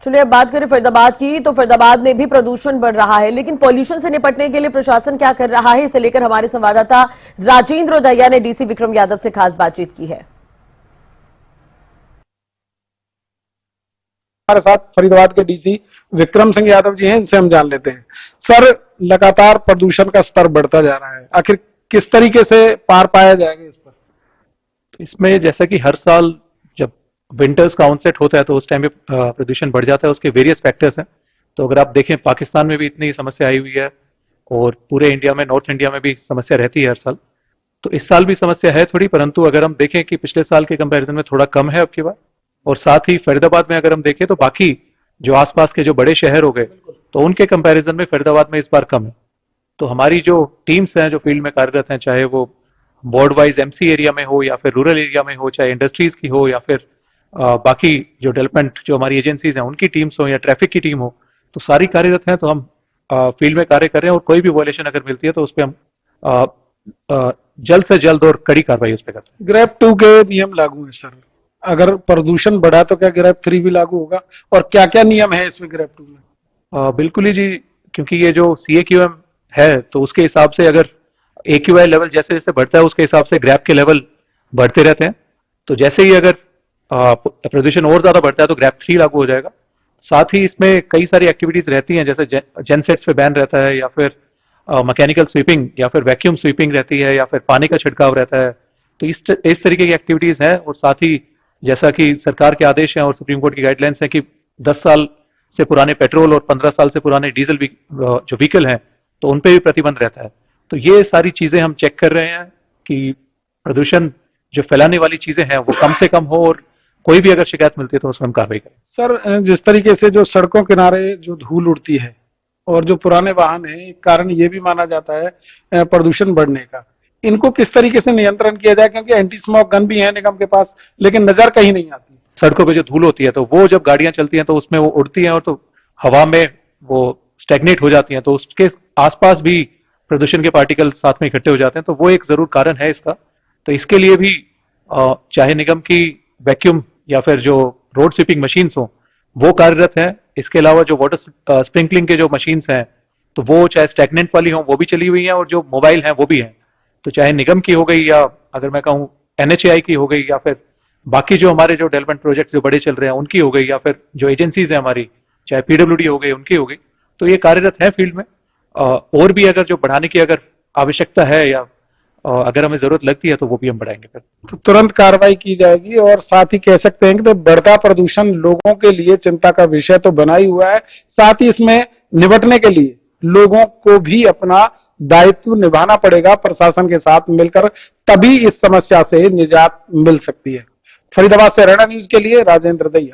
चलिए अब बात करें फरीदाबाद की। तो फरीदाबाद में भी प्रदूषण बढ़ रहा है, लेकिन पॉल्यूशन से निपटने के लिए प्रशासन क्या कर रहा है, इसे लेकर हमारे संवाददाता राजेंद्र दहिया ने डीसी विक्रम यादव से खास बातचीत की है। हमारे साथ फरीदाबाद के डीसी विक्रम सिंह यादव जी हैं, इनसे हम जान लेते हैं। सर, लगातार प्रदूषण का स्तर बढ़ता जा रहा है, आखिर किस तरीके से पार पाया जाएगा इस पर? तो इसमें जैसा कि हर साल जब विंटर्स का ऑनसेट होता है तो उस टाइम पे प्रदूषण बढ़ जाता है। उसके वेरियस फैक्टर्स हैं। तो अगर आप देखें, पाकिस्तान में भी इतनी समस्या आई हुई है और पूरे इंडिया में, नॉर्थ इंडिया में भी समस्या रहती है हर साल। तो इस साल भी समस्या है थोड़ी, परंतु अगर हम देखें कि पिछले साल के कंपैरिजन में थोड़ा कम है अब की बार। और साथ ही फरीदाबाद में अगर हम देखें तो बाकी जो आसपास के जो बड़े शहर हो गए तो उनके कंपैरिजन में फरीदाबाद में इस बार कम है। तो हमारी जो टीम्स हैं जो फील्ड में कार्यरत हैं, चाहे वो बोर्ड वाइज एमसी एरिया में हो या फिर रूरल एरिया में हो, चाहे इंडस्ट्रीज की हो या फिर बाकी जो डेवलपमेंट जो हमारी एजेंसीज हैं उनकी टीम्स हो या ट्रैफिक की टीम हो, तो सारी कार्यरत हैं। तो हम फील्ड में कार्य कर रहे हैं और कोई भी वायलेशन अगर मिलती है तो उस पर हम अ, जल्द से जल्द और कड़ी कार्रवाई उस पर करते हैं। ग्रेप 2 के नियम लागू है सर, अगर प्रदूषण बढ़ा तो क्या ग्रेप 3 भी लागू होगा, और क्या क्या नियम है इसमें ग्रेप 2 में? बिल्कुल ही जी, क्योंकि ये जो CAQM है तो उसके हिसाब से अगर AQI लेवल जैसे जैसे बढ़ता है उसके हिसाब से ग्रैप के लेवल बढ़ते रहते हैं। तो जैसे ही अगर प्रदूषण और ज्यादा बढ़ता है तो ग्रैप 3 लागू हो जाएगा। साथ ही इसमें कई सारी एक्टिविटीज रहती हैं, जैसे जेनसेट्स पे बैन रहता है, या फिर मैकेनिकल स्वीपिंग या फिर वैक्यूम स्वीपिंग रहती है, या फिर पानी का छिड़काव रहता है। तो इस तरीके की एक्टिविटीज हैं। और साथ ही जैसा कि सरकार के आदेश हैं और सुप्रीम कोर्ट की गाइडलाइंस हैं कि 10 साल से पुराने पेट्रोल और 15 साल से पुराने डीजल जो व्हीकल हैं तो उन पे भी प्रतिबंध रहता है। तो ये सारी चीजें हम चेक कर रहे हैं कि प्रदूषण जो फैलाने वाली चीजें हैं वो कम से कम हो, और कोई भी अगर शिकायत मिलती है तो उसमें हम कार्रवाई करें। सर, जिस तरीके से जो सड़कों किनारे जो धूल उड़ती है और जो पुराने वाहन है, एक कारण ये भी माना जाता है प्रदूषण बढ़ने का, इनको किस तरीके से नियंत्रण किया जाए? क्योंकि एंटी स्मोक गन भी है निगम के पास, लेकिन नजर कहीं नहीं आती। सड़कों पे जो धूल होती है तो वो जब गाड़ियां चलती हैं तो उसमें वो उड़ती हैं और तो हवा में वो स्टैग्नेट हो जाती हैं, तो उसके आसपास भी प्रदूषण के पार्टिकल साथ में इकट्ठे हो जाते हैं। तो वो एक जरूर कारण है इसका। तो इसके लिए भी चाहे निगम की वैक्यूम या फिर जो रोड स्वीपिंग मशीन्स हो वो कार्यरत हैं। इसके अलावा जो वाटर स्प्रिंकलिंग के जो मशीन्स हैं तो वो चाहे स्टैग्नेंट वाली हो वो भी चली हुई हैं, और जो मोबाइल हैं वो भी हैं। तो चाहे निगम की हो गई, या अगर मैं कहूँ NHAI की हो गई, या फिर बाकी जो हमारे जो डेवलपमेंट प्रोजेक्ट जो बड़े चल रहे हैं उनकी हो गई, या फिर जो एजेंसीज हैं हमारी, चाहे PWD हो गई उनकी हो गई, तो ये कार्यरत है फील्ड में। और भी अगर जो बढ़ाने की अगर आवश्यकता है या अगर हमें जरूरत लगती है तो वो भी हम बढ़ाएंगे फिर। तो तुरंत कार्रवाई की जाएगी। और साथ ही कह सकते हैं कि तो बढ़ता प्रदूषण लोगों के लिए चिंता का विषय तो बना ही हुआ है, साथ ही इसमें निपटने के लिए लोगों को भी अपना दायित्व निभाना पड़ेगा प्रशासन के साथ मिलकर, तभी इस समस्या से निजात मिल सकती है। फरीदाबाद से रैना न्यूज के लिए राजेंद्र दहिया।